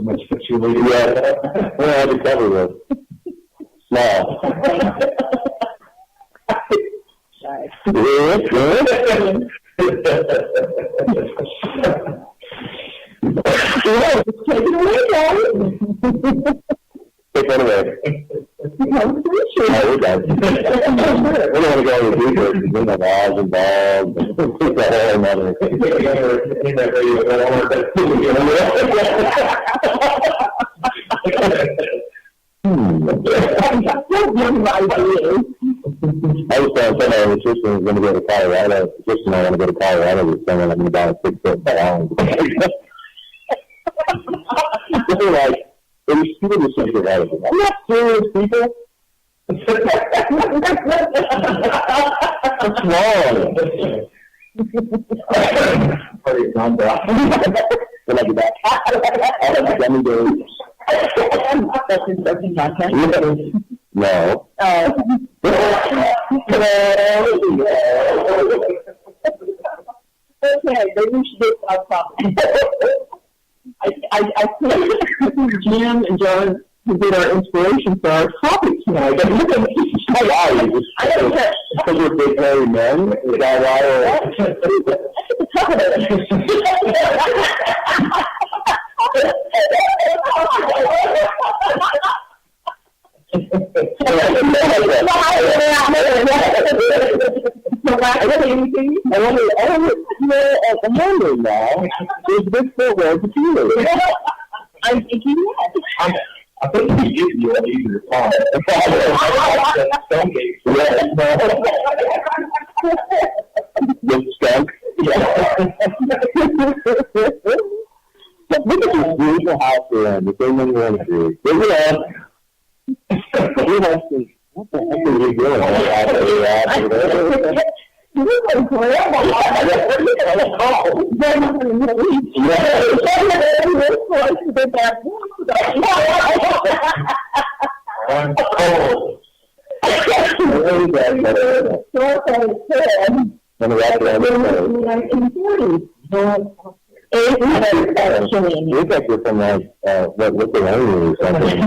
much patchouli. Yeah, we had to cover with small. Good. Take it away, guys. Take one away. I'm pretty sure. Oh, we're done. We don't want to go to the details because then the laws involved. It's a whole nother. I was telling somebody the sister was going to go to Colorado. The sister and I want to go to Colorado this summer. I'm going to buy a 6-foot pound. They're like, it was stupid to say that. I'm not serious, people. What's wrong? Sorry, calm down. When I get back, I'll have the gummy bears. That's interesting content. No. Okay, maybe we should get our topic. I think Jim and John who did our inspiration for our topic tonight. But look at me. Because we're big hairy men? Is that why? I wonder now, is this the word to you? I'm thinking yes. I think we give you an easier time. Stonegate. With skunk? Yeah. Look at this beautiful house we're in. The thing that we want to do. Look at that. What the heck are you doing? You look like grandma. I'm cold. Looks like you're from like Lithuania or something.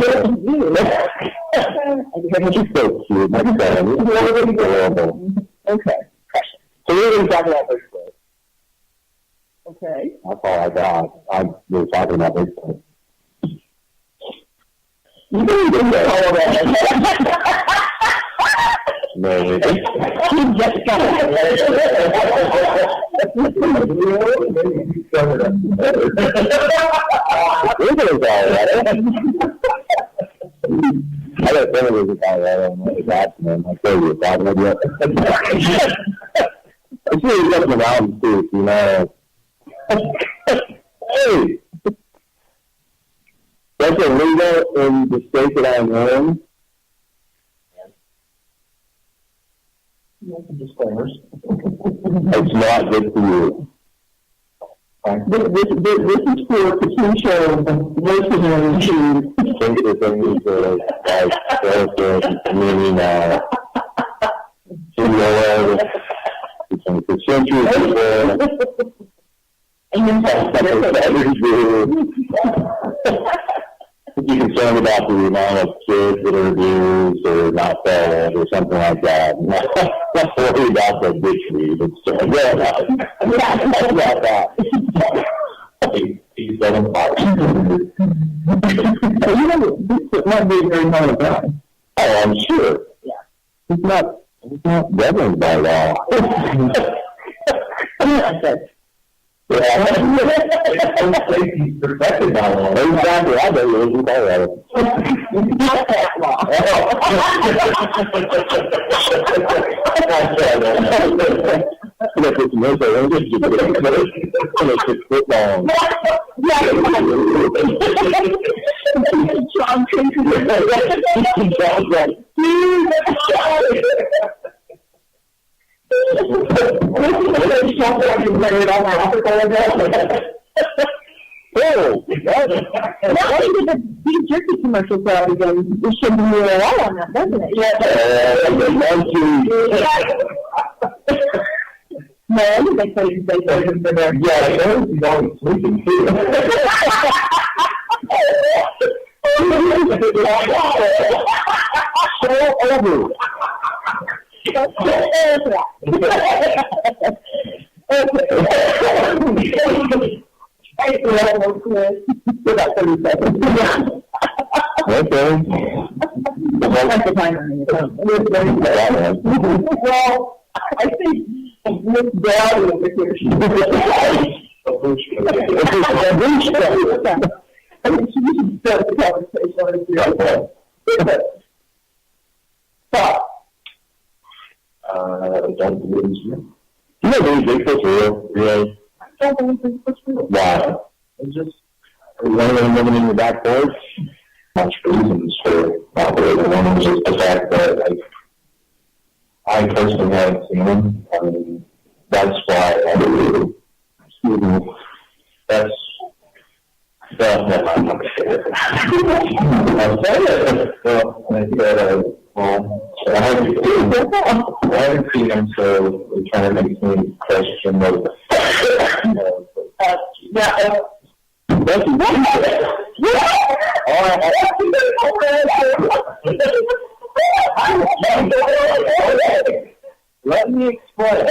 You're so cute, my son. You're adorable. Okay. So we're going to talk about Bigfoot. Okay. That's all I got. We were talking about Bigfoot. You didn't all of that. No, we didn't. He just got it. We're going to Colorado. I got some of those in Colorado. I'm really glad for them. I told you about it. It's really up in the mountains too, you know. Hey! That's illegal in the state that I'm in. Disclaimers. It's not good for you. This is for potential listeners who Think of things like community now. It's 20th century If you're concerned about the amount of kids that are abused or not fed or something like that, not worry about the bitch read. It's about that. He's done a lot. It might be very hard about. Oh, I'm sure. Yeah. It's not governed by law. Safety protected by law. Exactly. I bet you isn't that right. not that law. Look, it's most of them just football. John Now they did the beef jerky commercials out again. We should be all on that, doesn't it? No, they say Yeah, he's always sleeping too. over. Hey, well, Chris, about 30 seconds. Okay. That's the timer on your phone. Well, I think Miss Dowdy over here, she I think she should start the conversation. Thought. Don't believe it's real. You know, Bigfoot's real, really. I don't believe it's real. Why? It's just One of them living in your back porch? much reasons for not believing. One was just the fact that, like, I personally haven't seen them. I mean, that's why I believe. Excuse me. That's never mind. I'm saying it. I haven't seen them, so it kind of makes me question what let me explain.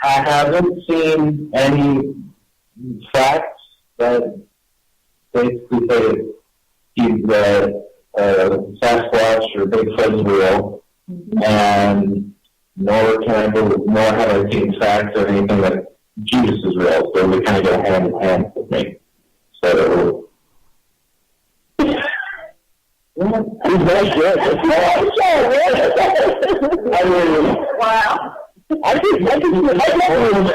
I haven't seen any facts that basically say that Sasquatch or Bigfoot is real, and nor have I seen facts or anything that Jesus is real. So they kind of go hand in hand with me. So. He's very good. Wow. I can see what you're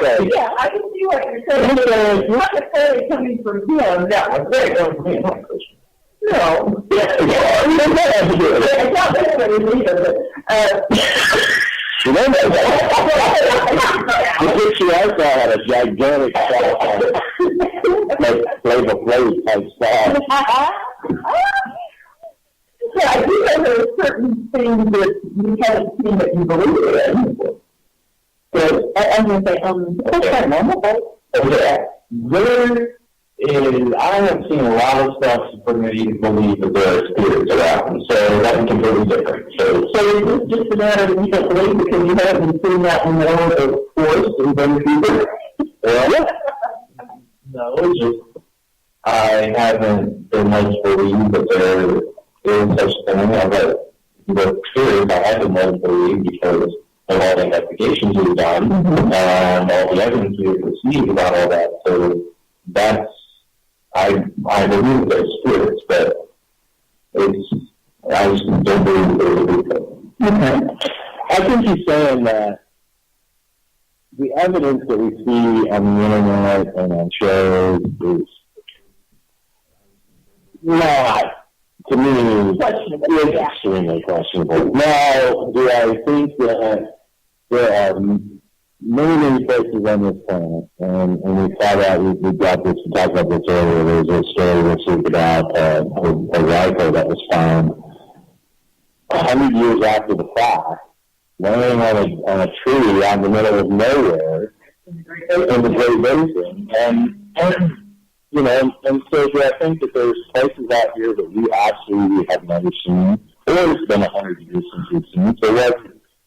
saying. Yeah, I can see what you're saying. It's not necessarily coming from him. No, it's very coming from him. No. It's not necessarily either, but, You know, the picture I saw had a gigantic like Flavor Flav type style. Yeah, I think there are certain things that you haven't seen that you believe in. So, I'm going to say, what's that normal, right? I have seen a lot of stuff for me to believe that there are spirits around, so that's completely different. So So is this just a matter that you don't believe because you haven't seen that in the world of force and then people? no, it's just I haven't been led to believe that there is such a thing. The spirits I haven't led to believe because of all the investigations we've done and all the evidence we've received about all that. So that's I believe there's spirits, but I just don't believe there's a Okay. I think he's saying that the evidence that we see on the internet and on shows is not, to me, is extremely questionable. Now, do I think that there are many places on this planet, and we saw that, we got this, we talked about this earlier, there's a story received about a rifle that was found 100 years after the fact, laying on a tree out in the middle of nowhere in the Great Basin. And you know, and so do I think that there's places out here that we absolutely have never seen, or it's been 100 years since we've seen. So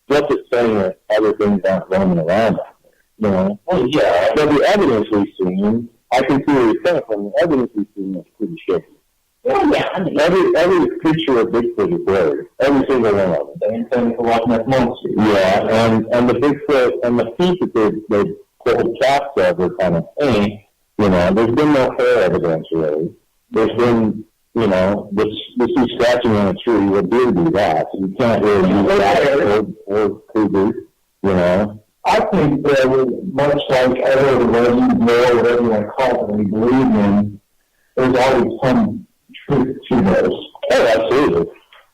what's it saying that other things aren't roaming around out there? You know? Well, yeah. So the evidence we've seen, I can see where you're saying from the evidence we've seen is pretty shaky. Well, yeah, I mean, Every picture of Bigfoot is blurred. Every single one of them. Same thing for Loch Ness Monster. Yeah, and the Bigfoot and the feet that they pulled caps of are kind of, you know, there's been no hair evidence really. There's been, you know, this is scratching on a tree. What deer do that? So you can't really use that or cougars, you know. I think that much like other religions, or whatever you want to call them, we believe in, there's always some truth to those. Oh, absolutely.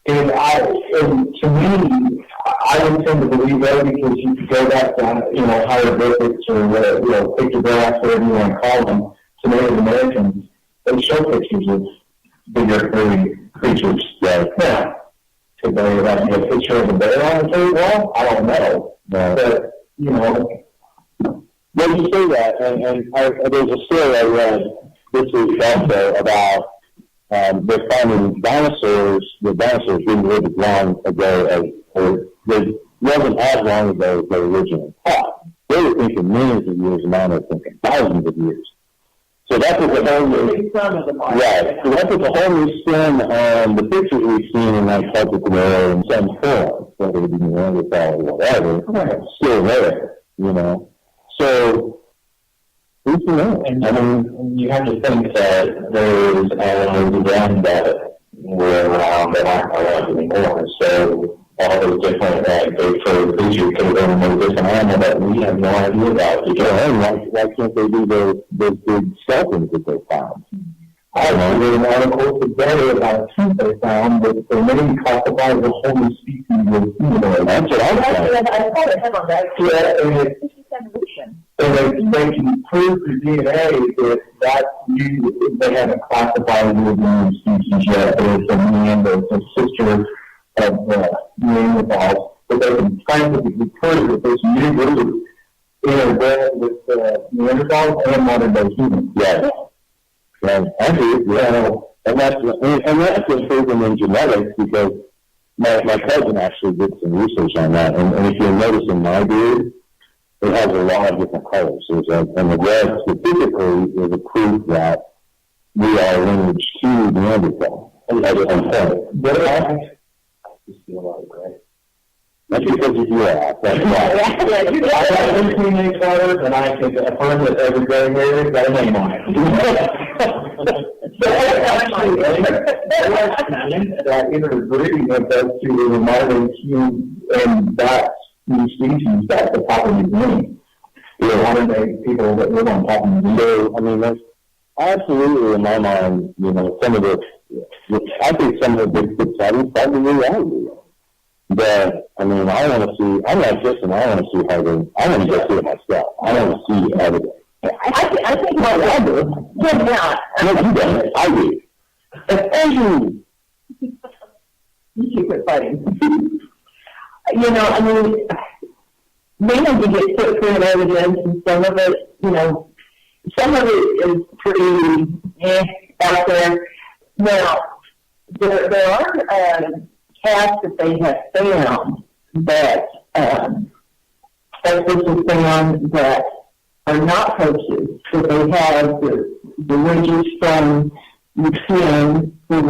And to me, I would tend to believe that because you could go back to, you know, hieroglyphics or, you know, pictographs, whatever you want to call them, to Native Americans. They show pictures of bigger, hairy creatures. Yeah. Now, could they have a picture of a bear on the cave wall? I don't know. No. But, you know, Well, you say that, and there's a story I read this week also about they're finding dinosaurs. The dinosaurs didn't live as long ago or they wasn't as long ago as they originally thought. They were thinking millions of years, and now they're thinking thousands of years. So that was a whole new, right. So that was a whole new spin on the pictures we've seen in like Celtic War and some form, whether it be Neanderthal or whatever, still there, you know. So, who's to know? And I mean, you have to think that there's animals again that were around that aren't around anymore. So all those different big-furred creatures could have been a different animal that we have no idea about. Why can't they do those big skeletons that they found? I read an article today about a tooth they found that they may classify as a whole new species of humanoid. That's what I I thought it had on that. Yeah, and it's evolution. and they can prove through DNA that they haven't classified it as a new species yet, but it's a sister of Neanderthals, but they can scientifically prove that this new group interbred with Neanderthals and modern day humans. Yes. Right. I do. Yeah. And that's been proven in genetics because my cousin actually did some research on that. And if you'll notice in my beard, it has a lot of different colors. And the red specifically is a proof that we are lineage to Neanderthal. At some point. That's because of your ass. That's why. I have 15 inch colors, and I can affirm that every gray hair has got a name on it. That interbreeding of those two is a modern human, and that new species, that's the Papua New Guinea. Modern day people that live on Papua New Guinea. So, I mean, that's absolutely in my mind, you know, I think some of the Bigfoot sightings probably reality. But, I mean, I'm like Justin, I want to see how I want to go see it myself. I want to see evidence. I think what I do, get out. No, you don't. I do. You should quit fighting. You know, I mean, maybe you get footprint evidence, and some of it, you know, some of it is pretty out there. Now, there are cats that they have found that has found that are not hoaxes, that they have the ridges from the skin for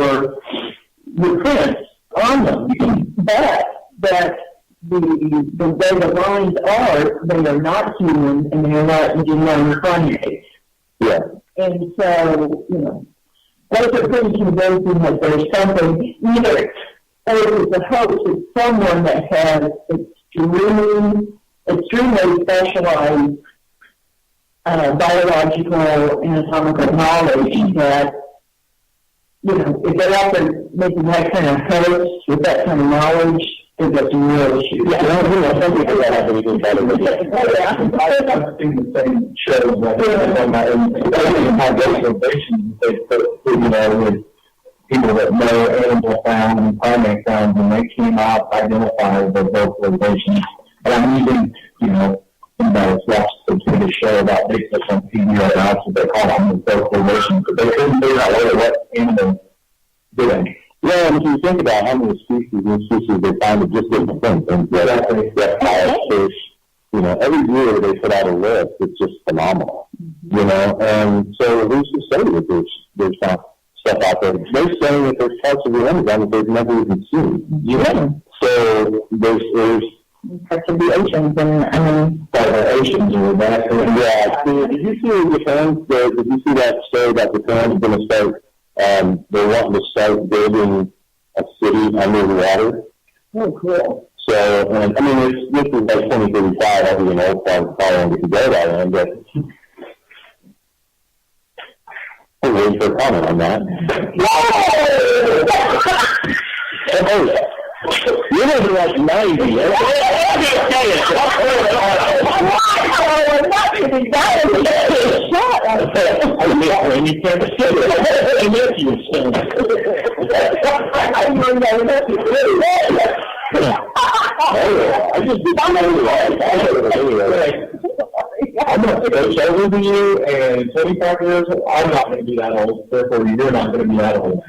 the prints on them, but that the way the lines are, they are not human and they are not genuine primates. Yeah. And so, you know, those are pretty convincing that there's something, either or it's a hoax, it's someone that has extremely specialized biological and anatomical knowledge that, you know, if they're out there making that kind of hoax with that kind of knowledge, they've got some real issues. Yeah, some people that have anything better than that. I've seen the same shows like observations they put, you know, with people that know animal found and primate found, and they came out identified the vocalizations. And I'm using, you know, watched some sort of show about Bigfoot on TV right now, so they call them the vocalizations, but they couldn't figure out what animal doing. Yeah, and if you think about how many species they find of just different things, reptiles, fish, you know, every year they put out a list that's just phenomenal, you know, and so who's to say that there's not stuff out there? They're saying that there's parts of the Amazon that they've never even seen. Yeah. So there's parts of the oceans, and I mean, the oceans or that. Yeah. Did you see that story about Japan's going to start? They want to start building a city under the water. oh, cool. So, and, I mean, this is like 2035. I'll be an old farm probably won't get to go by then, but I'm waiting for a comment on that. Oh, you're going to be like 90. I'm going to switch over to you, and in 25 years, I'm not going to be that old. Therefore, you're not going to be that old.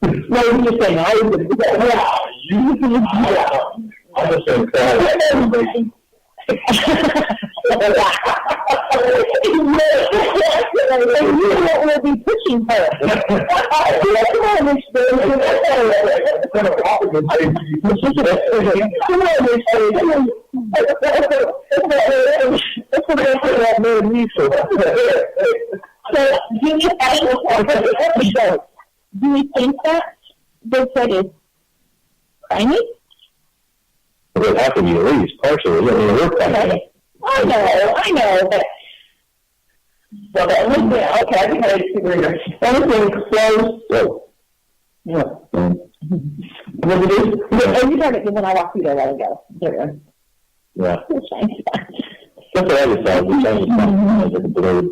No, you're saying I was going to be that old. Yeah. I'm just saying that. We'll be pushing her. Do you think that Bigfoot is primate? It would have to be at least partially. I mean, we're primate. I know, but well, the only thing, okay, I think I disagree. The only thing close, yeah. But it is, and you heard it when I walked through there a while ago. There. Yeah. It's shiny. That's what I decided. The Chinese sounds like a blade.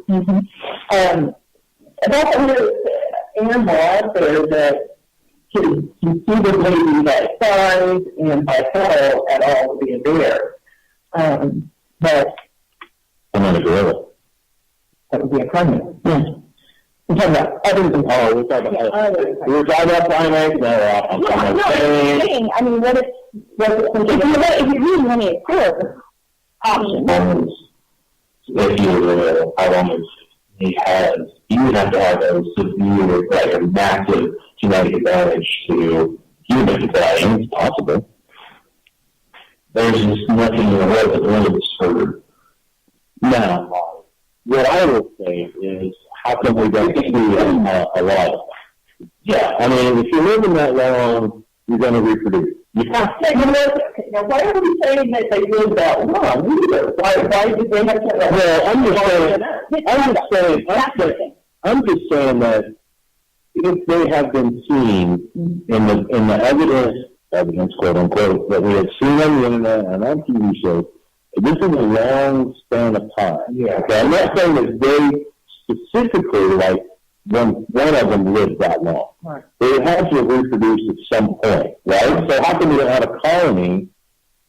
About the animal out there that can conceivably be that size and bipedal at all would be a bear. But I'm not a gorilla. that would be a primate. Yeah. We're talking about other than Oh, we're talking about primates. No, I'm saying. I mean, what if you really want to explore options? If you how long he has, you would have to have a severe, like a massive genetic advantage to human society. It's possible. There's just nothing in the world that limits for. Now, what I will say is, how come we don't see a lot of them? Yeah, I mean, if you're living that long, you're going to reproduce. You have to. Now, why are we saying that they live that long either? Why did they have to? Well, I'm just saying that if they have been seen in the evidence, quote unquote, that we have seen on the internet and on TV shows, this is a long span of time. Yeah. Okay, I'm not saying that they specifically, like, one of them lived that long. Right. They had to have reproduced at some point, right? So how come you don't have a colony?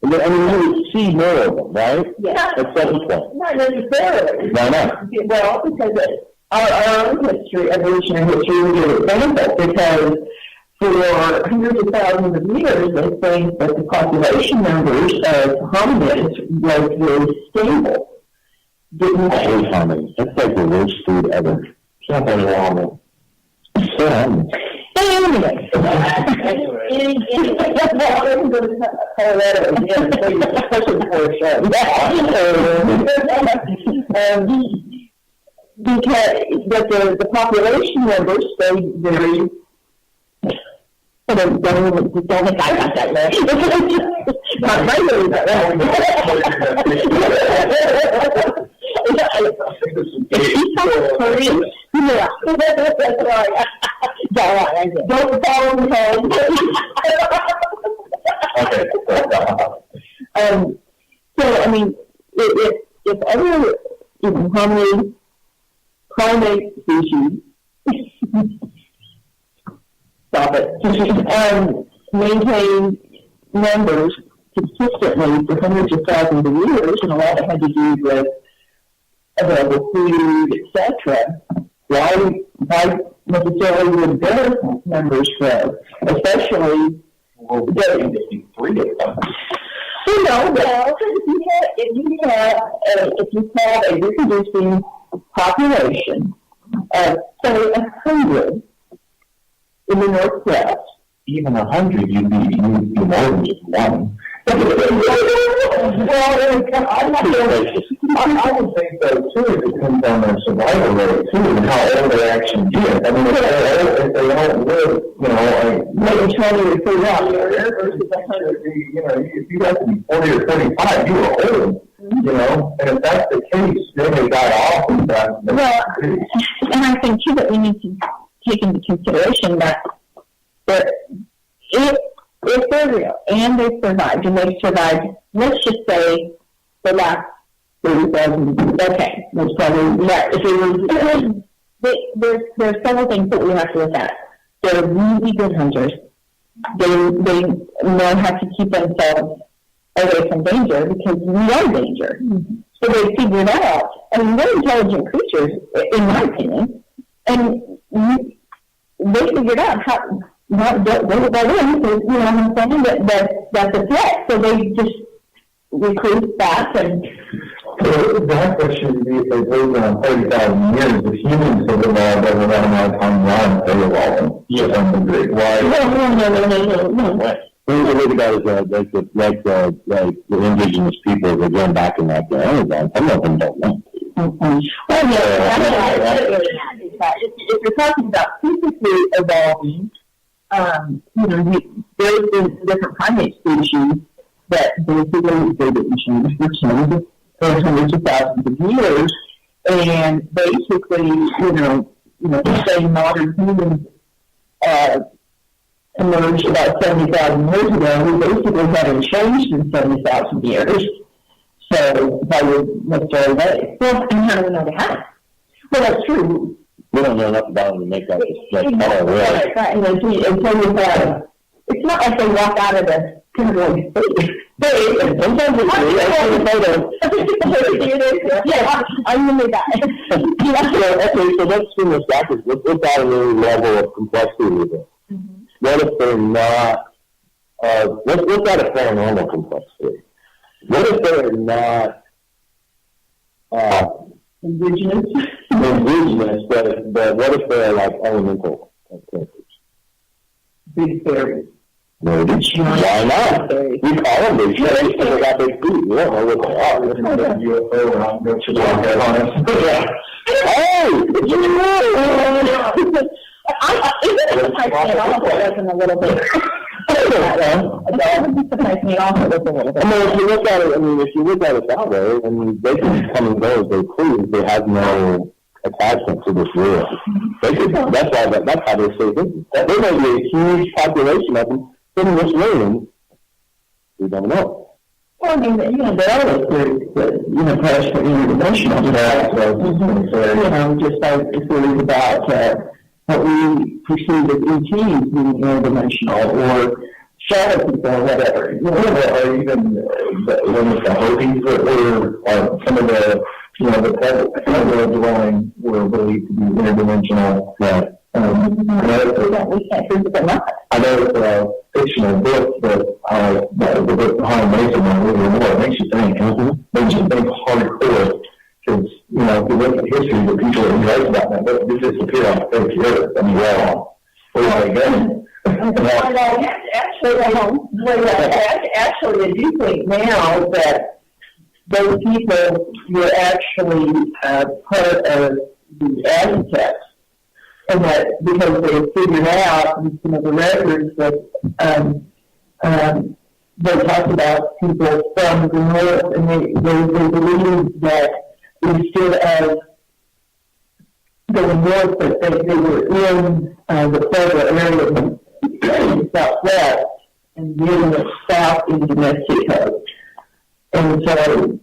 I mean, you would see more of them, right? Yeah. At some point. Not necessarily. Why not? Well, because our own history, evolutionary history, we get a benefit because for hundreds of thousands of years, they think that the population numbers of hominids was really stable. Didn't I hate hominids. That's like the worst food ever. It's not very long. Anyway, because the population numbers stay very. I don't think I got that right. Not regularly, but don't follow me home. Okay. So, I mean, if other hominid primate species stop it, maintain numbers consistently for hundreds of thousands of years, and a lot of it had to do with available food, etc. Why necessarily would their numbers grow? Especially three of them. If you have a reproducing population of, say, 100 in the Northwest, Even 100, you'd be more than just one. well, I'm not sure. I would think, though, too, it depends on their survival rate, too, and how old they actually get. I mean, if they don't live, Maybe 20 or 30 versus 100, if you have to be 40 or 45, you were old, and if that's the case, then they die off and that. Well, and I think, too, that we need to take into consideration that if they're real and they've survived, let's just say, the last 30,000, okay, that's probably, yeah, there's several things that we have to look at. They're really good hunters. They know how to keep themselves away from danger because we are danger. So they figured out, they're intelligent creatures, in my opinion, and they figured out how, not go by them, because, you know what I'm saying, that's a threat. So they just recruit back and... So that question would be if they live on 30,000 years, if humans have evolved over that amount of time, why aren't they evolving? Yes, I'm agree. Why? No. The way about is like the indigenous people that going back in that day. Some of them don't know. Well, yeah, if you're talking about physically evolving, there's been different primate species that basically they didn't change for hundreds of thousands of years, and basically, say modern humans emerged about 70,000 years ago. We basically haven't changed in 70,000 years. So that would look very way. Well, and how do we know they haven't? Well, that's true. We don't know enough about them to make that Right. Until you have, it's not like they walk out of the kindergarten stage. Sometimes yeah, I remember that. Okay, so let's swing this backwards. Let's add a new level of complexity with it. Mm-hmm. What if they're not, let's add a paranormal complexity. What if they're not indigenous, but what if they're like elemental characters? Big fairies. Why not? We call them big fairies because they got big feet. We don't know what they are. UFO and I'm going to walk out on it. Hey! It doesn't surprise me at all if it wasn't a little bit. It doesn't surprise me at all if it wasn't a little bit. If you look at it that way, they can come and go as they please. They have no attachment to this world. That's how they say things. There may be a huge population of them in this room. We don't know. Well, there are those theories that, perhaps for interdimensional. Just like the theories about what we perceive as ETs being interdimensional, or shadow people, or whatever. Or even the Hopis, or some of the Pueblo dwelling were believed to be interdimensional. Yeah. We can't prove them not. I know it's a fictional book, but the book behind Mason it makes you think. Makes you think hardcore. Because, if you look at history, the people who write about that book just disappear off the face of the earth. Where are they going? Actually, I do think now that those people were actually part of the Aztecs. And that because they figured out in some of the records that they talked about people from the north, and they believed that instead of going north, but they were in the Pueblo area in the southwest and moving south into Mexico. And so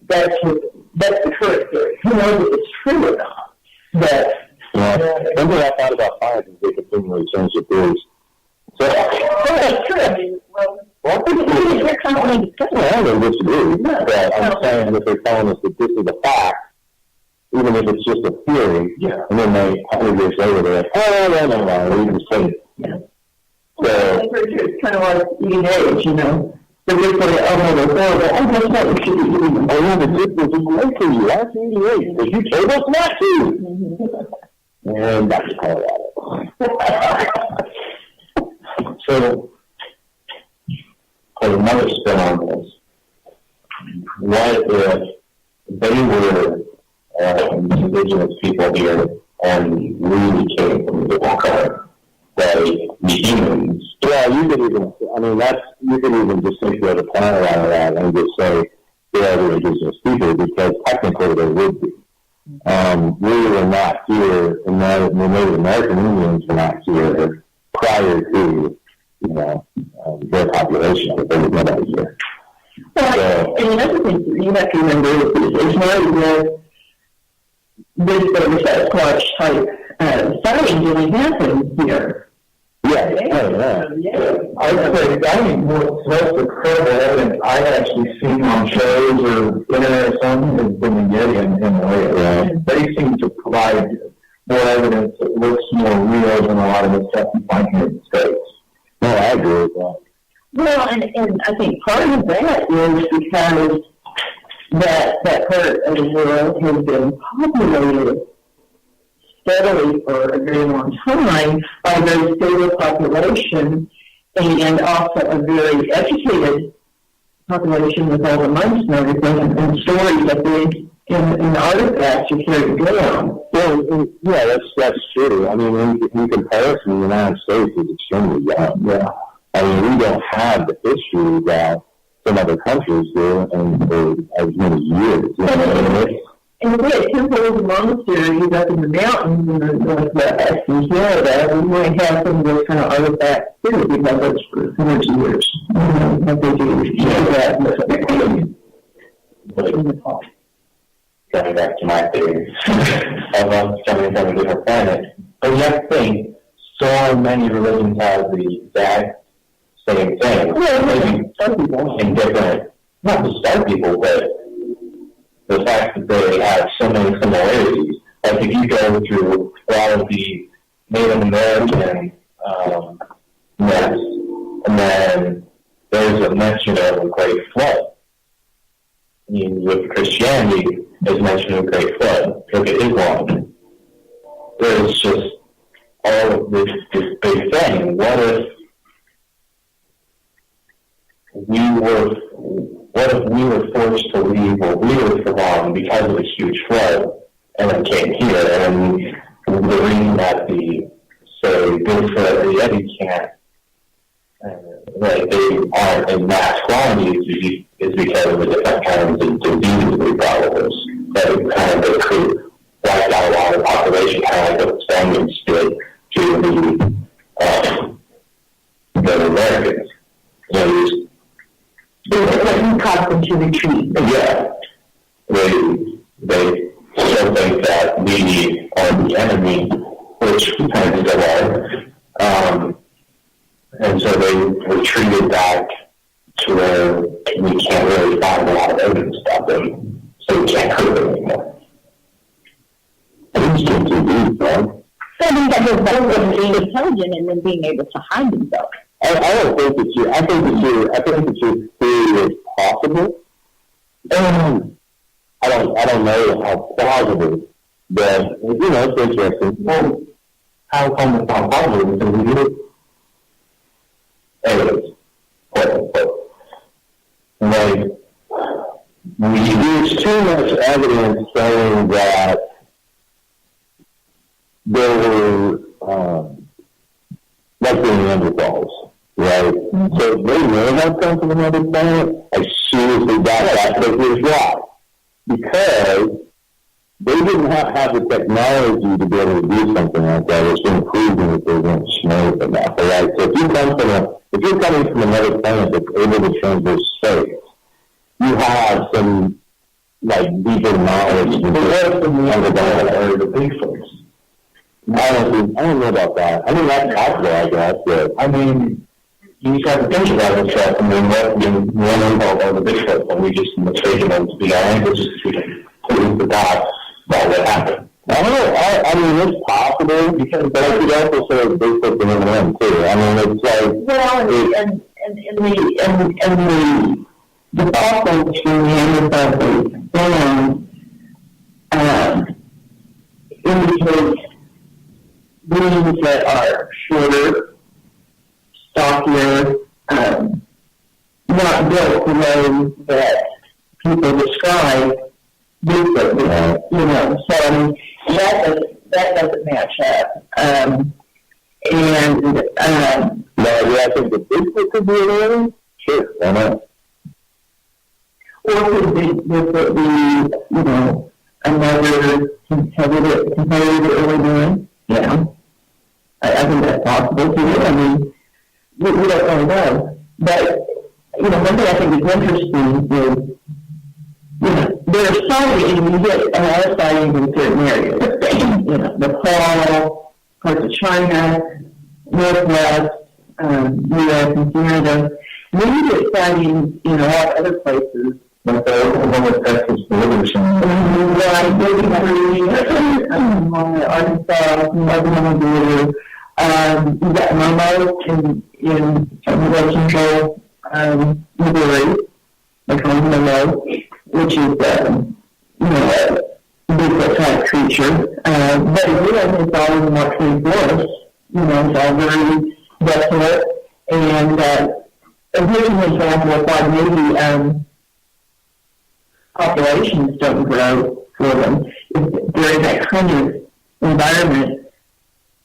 that's the current theory. Who knows if it's true or not? But one thing I thought about science is they continually change the theories. So, that's true. I mean, they're constantly discussing. I don't disagree, but I'm saying that they're telling us that this is a fact, even if it's just a theory. Yeah. And then 100 years later, they're like, no, we can say it. Yeah. So, it's kind of like eating eggs, The reason that's what we should be eating. The difference is great for you. That's eating eggs, because you told us not to. And back to Colorado. So, another spin on this. What if they were indigenous people here and we came from the Walker, the humans? Yeah, you could even just simply go to plan around that and just say they are the indigenous people, because technically they would be. We were not here, and the Native American Indians were not here prior to, their population, but they were nobody here. Well, and another thing you have to remember is not this Sasquatch type sighting really happens here. Yeah, I'd say, I think most of the credible evidence I've actually seen on shows or internet or something has been the Yeti and Himalaya. Yeah. They seem to provide more evidence that looks more real than a lot of the stuff you find here in the States. No, I agree with that. Well, and I think part of that is because that part of the world has been populated steadily for a very long time by a very stable population and also a very educated population with all the monks and everything and stories that they in artifacts are carried down. Well, yeah, that's true. I mean, in comparison, the United States is extremely young. Yeah. I mean, we don't have the history that some other countries do, and for as many years. And we had temples and monasteries up in the mountains in the northwest in Canada. We might have some of those kind of artifacts too, because that's for hundreds of years. What they do is that. Going back to my theory of us coming from a different planet. But you have to think, so many religions have the exact same thing. Maybe some people in different, not just some people, but the fact that they have so many similarities. Like if you go through a lot of the Native American myths, and then there's a mention of a great flood. I mean, with Christianity, there's mention of a great flood. Look at Islam. There's just all of this big thing. What if we were forced to leave where we were from because of a huge flood, and then came here, and the reason that the Bigfoot or Yeti can't, they aren't in mass quantities is because of the different kinds of diseases we brought with us. That kind of could wipe out a lot of the population, kind of like what the Spaniards did to the Americans. They caused them to retreat. Yeah. They still think that we are the enemy, which we kind of still are. And so they retreated back to where we can't really find a lot of evidence about them, so we can't hurt them anymore. It's just too deep, right? So I think that goes back to being intelligent and then being able to hide themselves. I don't think that I think that your theory is possible. I don't know how plausible, but it's interesting. Well, how come it's not plausible? Because we do evidence, quote unquote. Like, there's too much evidence saying that there were like the Neanderthals, right? Mm-hmm. So they may have come from another planet as soon as they got that. But here's why. Because they didn't have the technology to be able to do something like that. It's been proven that they weren't smart enough, right? So if you're coming from another planet that's able to traverse space, you have some deeper knowledge. But what's the Bigfoots? I don't know about that. I mean, that's possible, I guess, but I mean, you just have to think about this stuff. I mean, what we know about the Bigfoot, and we just mistaken them to be honest, just we can prove the dots about what happened. I mean, it's possible, but I could also say it's Bigfoot and M&M too. I mean, it's like... Well, and the fossils from the Neanderthals indicate beings that are shorter, stockier, not built the way that people describe Bigfoot, So, I mean, that doesn't match up. Now, do I think the Bigfoot could be an alien? Sure, why not? Or could Bigfoot be, another competitor early on? Yeah. I think that's possible too. I mean, we don't really know. But, one thing I think is interesting is, there are sightings, and you get a lot of sightings in certain areas. Nepal, parts of China, Northwest, U.S. and Canada. We get sightings in a lot of other places. Like the Oklahoma, Texas, Livingston. Right, Arkansas, Oklahoma border. We've got Momo in North Central Missouri, like Momo, which is a Bigfoot type creature. But again, it's all in the Mark Twain forest. It's all very desolate. And here's an example of why maybe populations don't grow for them. If they're in that kind of environment,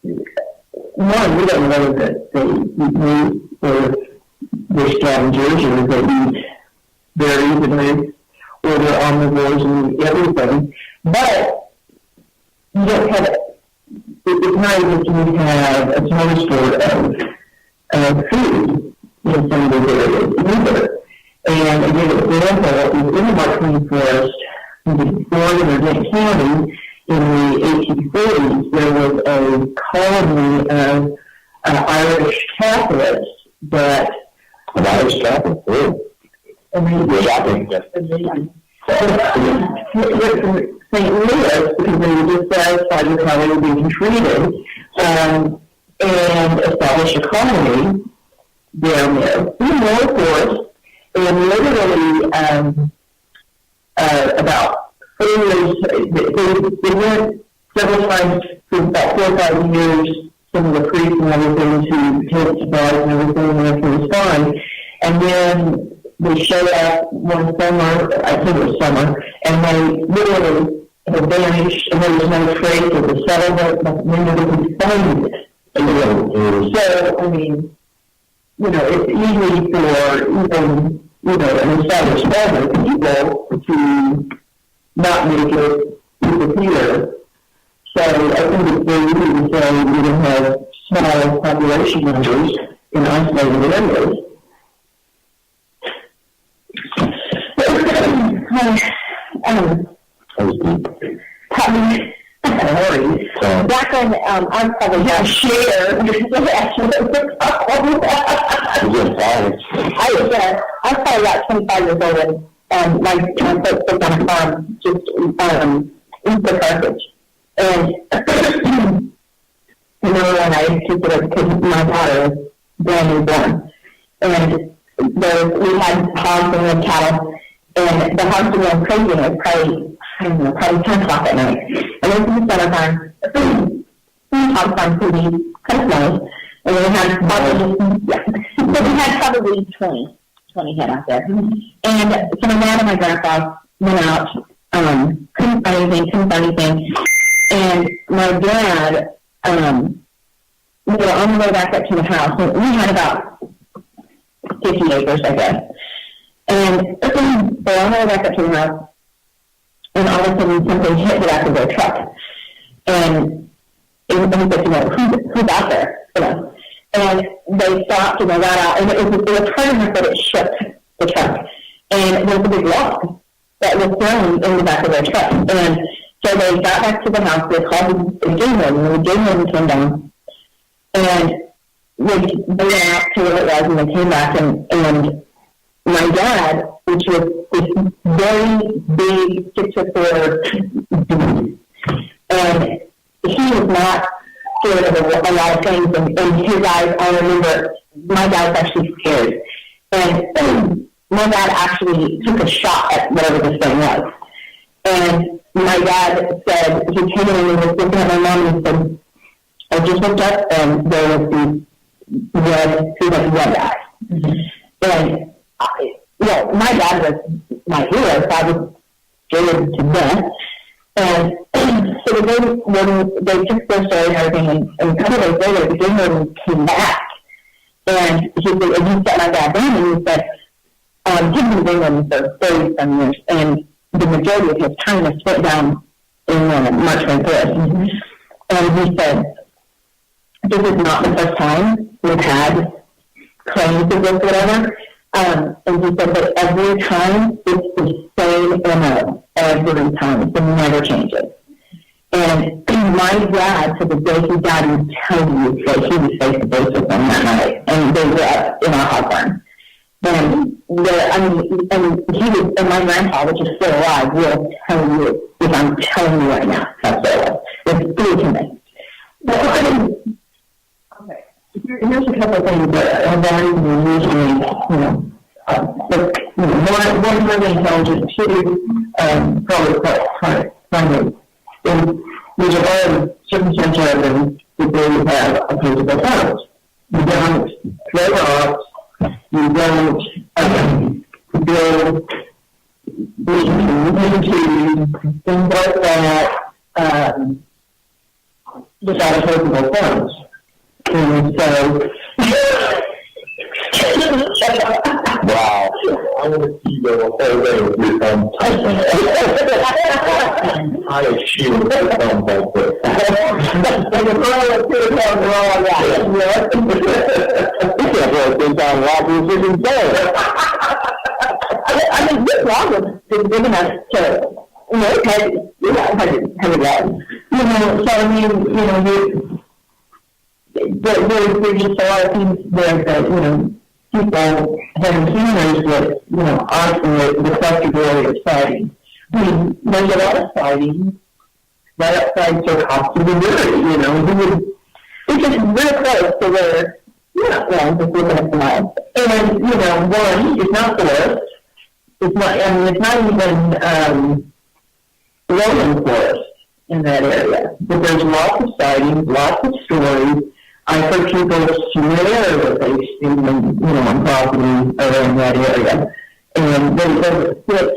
one, we don't know that they eat meat or they're scavengers or they eat berries and roots or they're omnivores and eat everything. But you don't have, it's not as if you have a smorgasbord of food in some of those areas either. And again, an example is in the Mark Twain forest in Oregon or Dane County in the 1840s, there was a colony of Irish Catholics that... An Irish Catholic? Oh. St. Louis, because they were dissatisfied with how they were being treated, and established a colony down there in the forest. And literally, about 4 years, they went several times for about 4 or 5 years, some of the priests and everything to take supplies and everything, and everything was fine. And then they showed up one summer, I think it was summer, and they literally had vanished, and there was no trace of the settlement, but nobody could find it. So, I mean, it's easy for even, an established people to not make it disappear. So I think it's very easy to say we don't have small population numbers in isolated areas. Back when I'm probably not share. I was probably about 25 years old, and my folks lived on a farm just east of Carthage. And when I took it because my daughter was brand new born, and we had hogs and we had cattle, and the hogs were going crazy, and it was probably 10 o'clock at night. And this is the summertime. The hogs farm could be kind of smelly, and we had probably 20 head out there. And so my dad and my grandpa went out, couldn't find anything. And my dad, we were on the way back up to the house, and we had about 50 acres, I guess. And so on the way back up to the house, and all of a sudden something hit the back of their truck. And he said, who's out there? And they stopped and they got out, and it was hard enough that it shook the truck. And there was a big log that was thrown in the back of their truck. And so they got back to the house, they called the game warden, and the game warden came down. And they went out to where it was, and they came back, and my dad, which was this very big 6'4" dude, and he was not scared of a lot of things, and his eyes, I remember, my dad was actually scared. And my dad actually took a shot at whatever this thing was. And my dad said, he came in and he was looking at my mom and he said, I just looked up and there was these red eyes. And, my dad was my hero, so I was scared to death. And so they took their story and everything, and a couple of days later, the game warden came back. And he sat my dad down and he said, he's been game warden for 30-some years, and the majority of his time is spent down in Mark Twain forest. And he said, this is not the first time we've had claims of this, whatever. And he said that every time it's the same MO every time. It never changes. And my dad, to the day he died, would tell you that he was face to face with them that night, and they were up in our hog barn. And and my grandpa, which is still alive, will tell you, if I'm telling you right now, that's what it was. It's true to me. Okay. Here's a couple of things that are very usually, one really intelligent, two, probably quite primary. There's a lot of circumstantial evidence that they have opposable powers. You don't throw rocks, you don't build things like that without opposable powers. And so, wow. I'm going to see the whole thing with your thumb. I shoot the thumb like this. and the girl is pretty hard to roll on that. You can't throw a thing down robbers in there. I mean, this log is big enough to, it's heavy. Heavy log. So I mean, there's just a lot of things there that, people have encounters that, honestly, the collective area of sightings. I mean, there's a lot of sightings right outside Sir Hobson's River, it's just real close to where you're not wrong, just looking at the miles. And, one, it's not forest. It's not even rolling forest in that area. But there's lots of sightings, lots of stories. I've heard people swear that they've seen them, on property around that area. And they fit,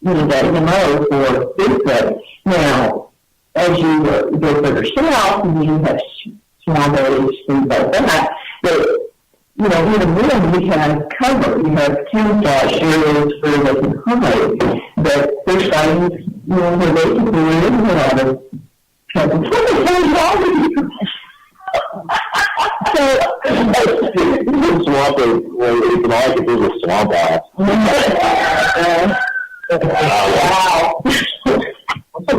that MO for Bigfoot. Now, as you go further south, and you have small bays, things like that, but, even then we have cover. We have camouflage areas where they can hide. But there's sightings, where they can go in and out of trouble. So, swamp is, you can always do a swamp bath. Wow. So,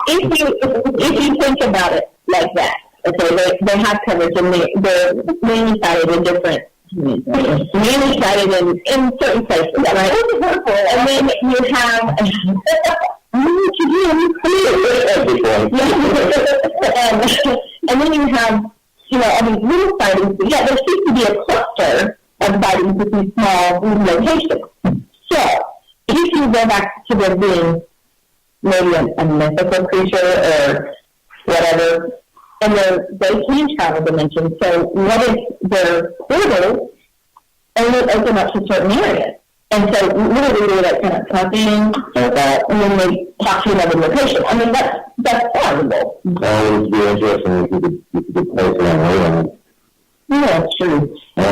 if you think about it like that, okay, they have coverage and they're mainly sighted in different, mainly sighted in certain places, right? And then you have, and then you have, all these little sightings, but yeah, there seems to be a cluster of sightings with these small locations. So, if you go back to there being maybe a mythical creature or whatever, and they can travel dimensions, so what if their portals only open up to certain areas? And so literally they like kind of plug in, and then they talk to another location. I mean, that's possible. That would be interesting if you could place it on radar. Yeah, that's true. It's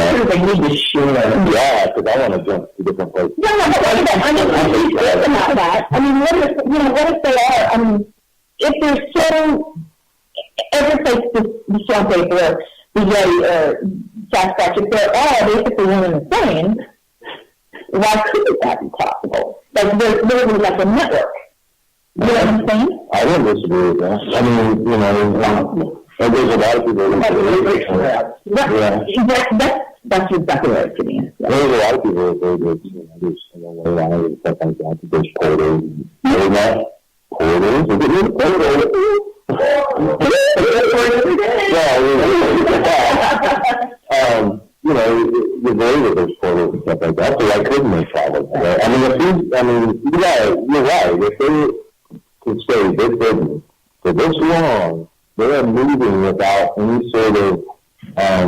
true, they need to share. Yeah, because I want to jump to different places. No, but I mean, you think about that. I mean, what if they are, I mean, if they're so, every place the swamp ape or the Yeti or Sasquatch, if they're all basically one and the same, why couldn't that be possible? Like, there's literally like a network. You know what I'm saying? I wouldn't disagree with that. I mean, there's a lot of people That's exactly right to me. There's a lot of people that say that, there's way out and stuff like that. There's portals. There's not portals. Is it really portals? The way that there's portals and stuff like that, so why couldn't they travel? Right? I mean, you're right. If they could stay this big for this long, they are moving without any sort of, they're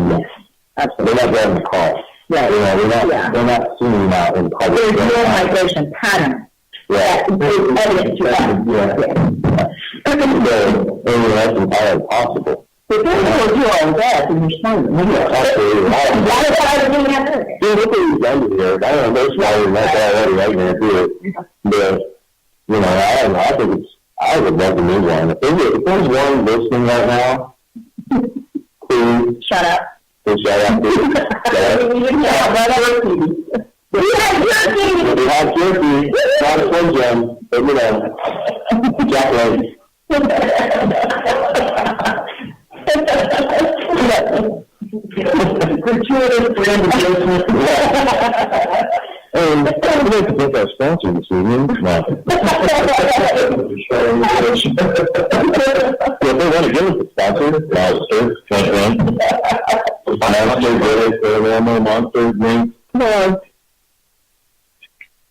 not driving the car. Right. They're not seeing out in public. There's no migration pattern. Yeah. There's evidence to that. That's entirely possible. But then you do all that and you're silent. Absolutely. Dude, look at these guys here. I don't know, they're smaller than that already. I can't do it. But, I don't know. I would love to meet one. If there's one listening right now, please. Shut up. Please shut up. We have jerky. Not a Slim Jim, but Jack Lady. Gratuitous brand adjustment. And we'd like to thank our sponsor this evening. No. If they want to give us a sponsor, Monster, Monster, Paranormal Monster, drink. No.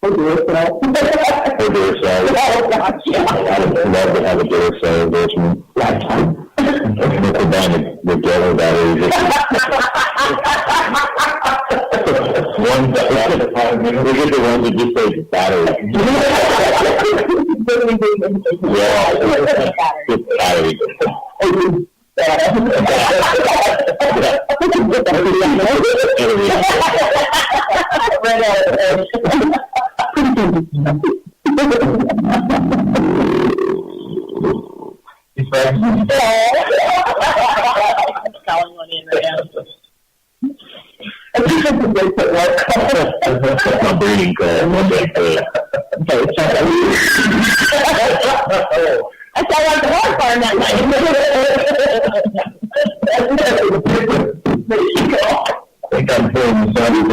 Or Duracell. Or Duracell. Oh, gosh, yeah. I'd love to have a Duracell endorsement. Lifetime. Put down the yellow battery. One that we get the ones that just say battery. Yeah, just battery. He's back. Calling one in right now. I think that's a good put work. My breeding call. I sound like the horse farm that night. I think I'm putting the sound of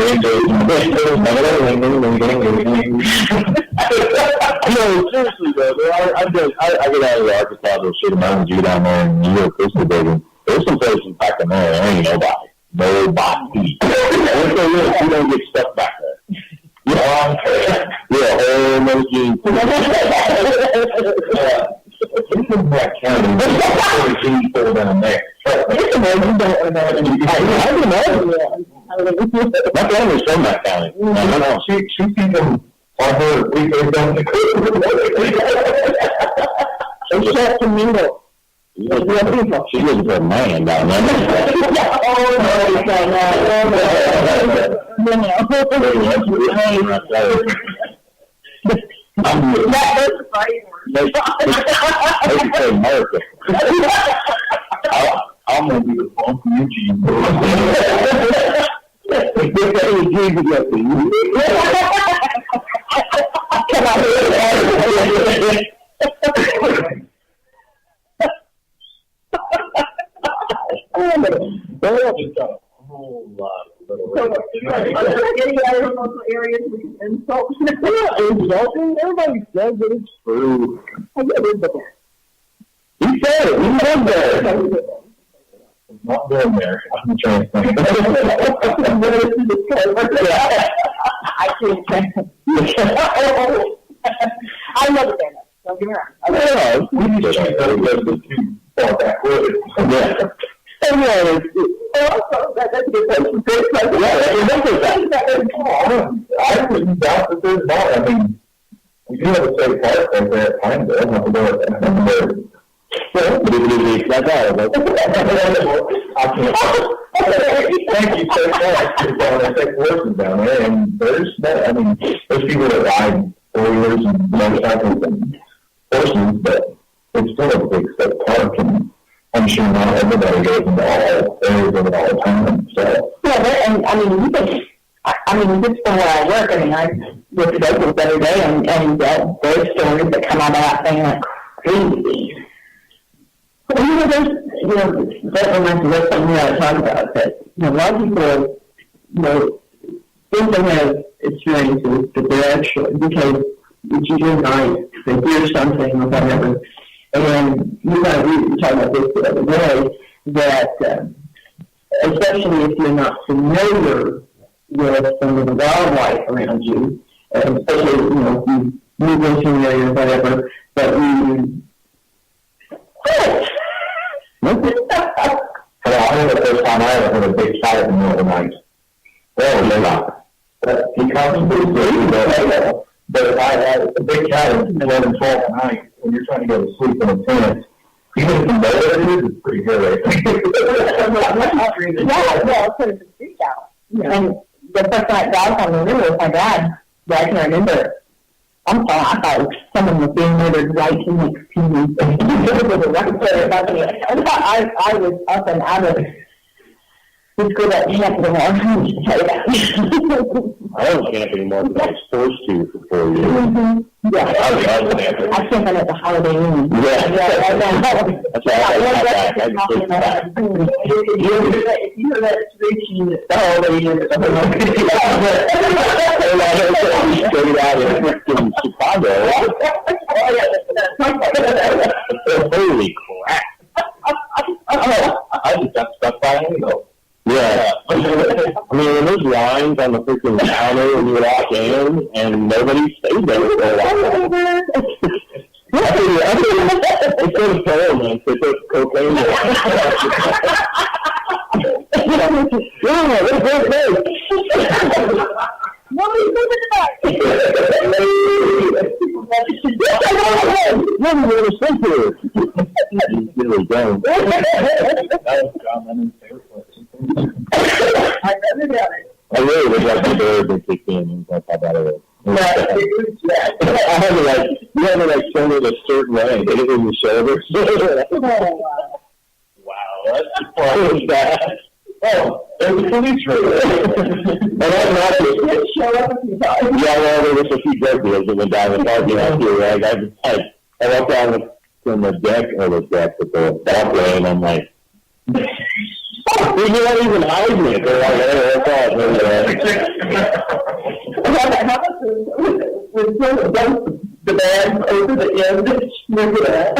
seriously though, I get out of the Arkansas, those shit mountains you down there in New York, Coastal Basin. There's some places back in there, there ain't nobody. Nobody. You don't get stuck back there. Yeah, whole no gene. It's in Black County. There's 14 people down there. It's amazing. My family's from that county. I know. She's seen them on her weekend down the It's just a mingle. She's looking for a man down there. America. I'm going to be the funky Eugene. Just got a whole lot of little. Are there any other local areas we can insult? Insulting? Everybody says that it's true. I get it, but He said it. He said that. Not going there. I'm trying to think. I can't. I love it there. Don't get me wrong. We just can't go too far backward. Yeah. That's a good question. Great question. I wouldn't doubt that there's not. I mean, we do have a state park right there at Pineville. Thank you so much for take horses down there. And there's people that ride four-wheelers and motorcycles and horses, but it's still a big state park, and I'm sure not everybody goes into all areas of it all the time. So yeah, and just from where I work, I look at locals every day, and those stories that come out of that thing like crazy. That reminds me of something that I talk about, that, a lot of people, think they have experiences, but they're actually, because it's usually nice, they hear something or whatever, and we talked about this the other day, that, especially if you're not familiar with some of the wildlife around you, especially, if you move into an area or whatever, that you I remember the first time I ever heard a big shot in the middle of the night. Well, they're not. He comes pretty good, but if I had a big cat at 11, 12 at night, when you're trying to go to sleep in a tent, even if you know what it is, it's pretty good. put it to street out. And the first night I was on the river with my dad, but I can remember it. I'm sorry, I thought someone was being murdered right next to me. I was up and out of Let's go back to camp anymore. I can tell you that. I don't camp anymore because I was forced to for 4 years. Yeah. I camp at the Holiday Inn. Yeah. That's why If you hear that screeching at the Holiday Inn, it's straight out of freaking Chicago. Holy crap. I just got stuck by an angle. Yeah. I mean, when there's lines on the freaking counter when you walk in and nobody stays there for a while. Instead of heroin, they put cocaine there. Yeah, that's great. Nobody's moving it back. No, we're going to sleep here. You really don't. That was Jon Emmett favorite question. I never got it. I really would like to go to kick in and that's how bad it is. I had to you had to turn it a certain way, get it in your shoulders. Wow, that's bad. Oh, there's a police radio. And I'm not just Show up a few times. yeah, well, there was a few drug deals that went down the parking lot too. Like, I walked down from the deck, or the walkway, and I'm like, you not even hide me. They're like, hey, what's up? How much was the bag over the end? Remember that?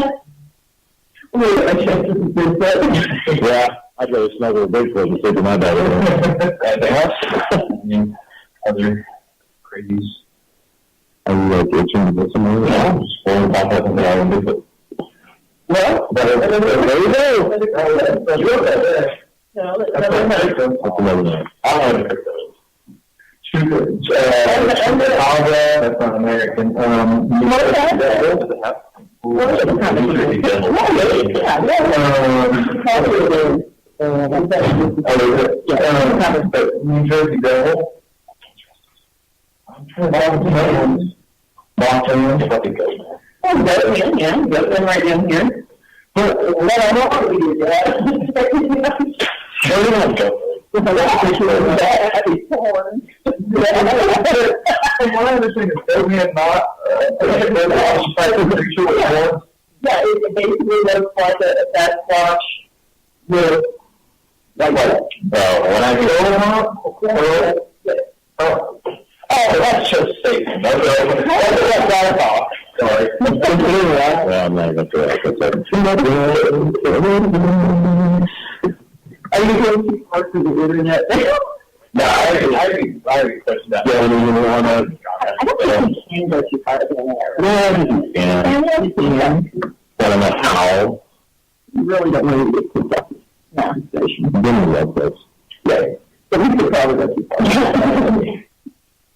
Yeah, I'd rather snuggle a Bigfoot and sleep in my bed. Anything else? Other crazies? Are you like itching to get somewhere? No, just falling back up and down with it. Well, There you go. That's another name. I don't know what it is. Chicago, that's not American. New Jersey Devil. I'm trying to Boston, what it goes. Oh, Goatman, yeah, Goatman right down here. But what I don't want to do is that. Sure, you don't go. From what I understand, it's Goatman not, yeah, it basically looks like a Sasquatch with, like what? When I go oh, that's just Satan. That's sorry. Well, I'm not even sure. are you going to parts of the internet? No, I already questioned that. Yeah, you want to... I don't think you can go too far to the internet. Yeah, you can. But I'm like, how? You really don't want to get too far. No, station. Give me that place. Yeah. But we could probably go too far.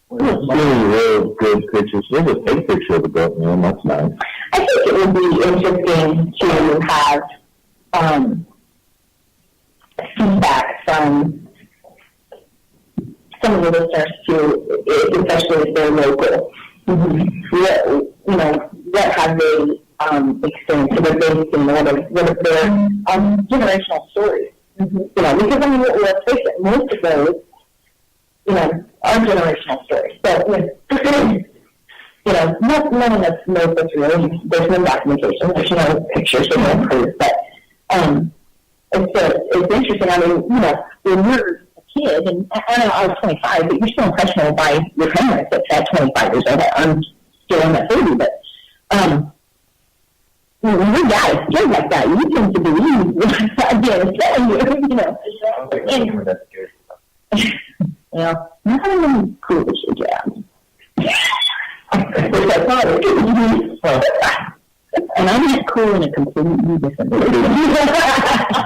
Really real good pictures. There's a fake picture of the goat, man. That's nice. I think it would be interesting to have feedback from some of the listeners too, especially if they're local. What have they experienced? What have they seen? What are their generational stories? Because I mean, let's face it, most of those, are generational stories. So, none of us knows what's real. There's no documentation. There's no pictures. There's no proof. But it's interesting. I mean, when you're a kid, and I know I was 25, but you're still impressionable by your parents at 25 years old. I'm still in my 30s, but when you're like that, you tend to believe what again is telling you, Well, not really cool as your dad. And I'm not cool in a completely different way.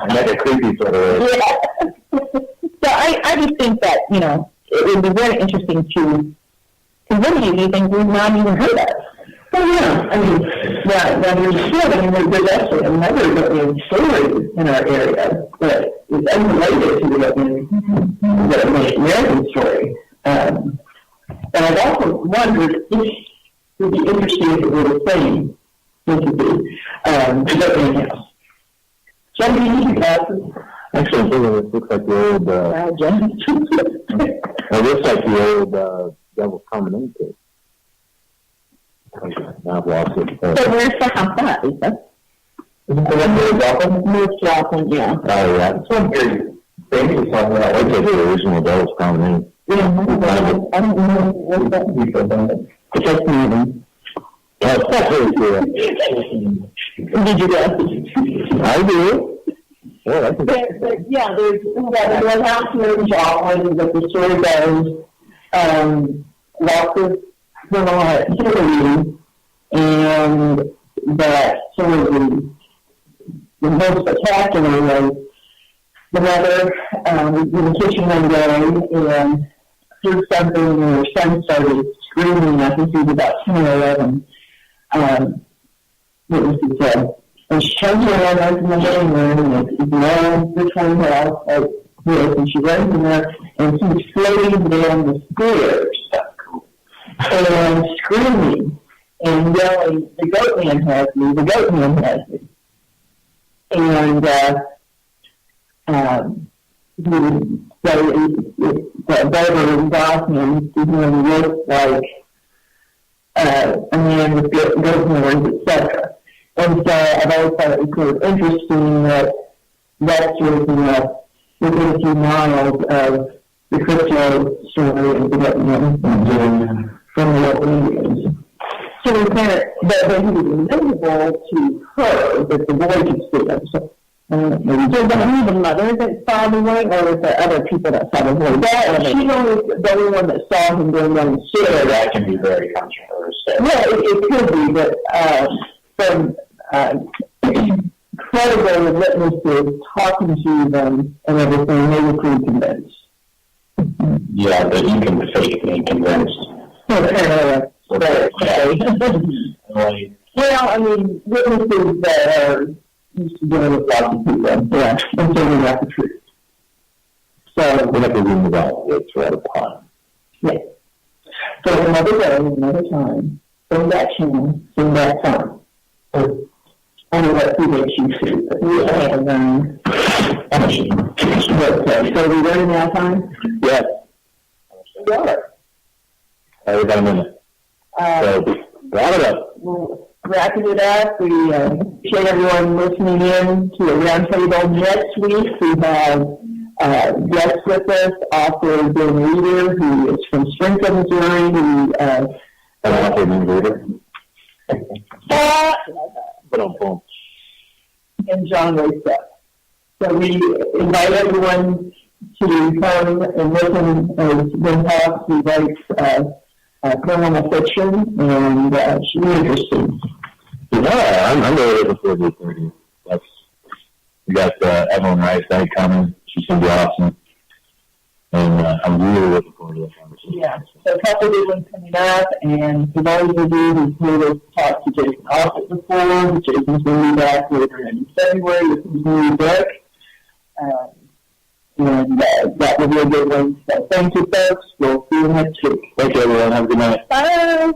Like a creepy sort of way. Yeah. So I just think that, it would be very interesting to many of these things we've not even heard of. Oh, yeah. I mean, there's actually another story in our area that is unrelated to the American story. And I've also wondered if it would be interesting if it were the same entity, the Goatman House. Somebody needs glasses. Actually, I'm thinking it looks like the old, it looks like the old, Devil's Common In case. Now I've lost it. So where's the house at, Lisa? North Joplin, yeah. Oh, yeah. That's one very famous song. I like the original Devil's Common In. Yeah, I don't know what that is about. It's like moving. Yeah, it's not really cool. Did you go? I do. Yeah, that's Yeah, there's one house here in Joplin that the story goes, lots of Hillary, and that sort of the most spectacular was the mother was in the kitchen one day and heard something and her son started screaming. I think he was about 10 or 11. What was he said? And she turns around, opens the living room, and it's long between house like this, and she runs in there, and he's floating down the stairs, and screaming and yelling, "The goat man has me, the goat man has me." And the barber involved him to him look like a man with goat horns, etc. And so I've always thought it was sort of interesting that that's sort of within a few miles of the crypto story of the goat man from the old Indians. So we kind of, but he was invisible to her, but the boy could see him. So was it only the mother that saw the boy, or was there other people that saw the boy? She's only the only one that saw him going down the stairs. that can be very controversial. Yeah, it could be, but from credible witnesses talking to them and everything, they were pretty convinced. Yeah, but you can fake being convinced. Well, I mean, witnesses that are used to dealing with lots of people, and certainly not the truth. So, we have to read about it throughout the time. Yeah. So, another day, another time, sing that tune, sing that song. Only what he makes you see. So, we ready now, time? Yes. We are. We got a minute. So, wrap it up. We're wrapping it up. We appreciate everyone listening in to the roundtable. Next week, we have guests with us, author Ben Reeder, who is from Springfield, Missouri, who An author named Reeder. and Jon Emmett. So we invite everyone to come and listen as Ben talks. He writes paranormal fiction, and it's really interesting. Yeah, I'm really looking forward to the 30th. We got Evelyn Rice night coming. She's going to be awesome. And I'm really looking forward to that conversation. Yeah, so a couple of good ones coming up, and for those of you who've heard us talk to Jason Offit before, Jason's going to be back later in February with his new book. And that will be a good one. So thank you, folks. We'll see you next week. Thank you, everyone. Have a good night. Bye.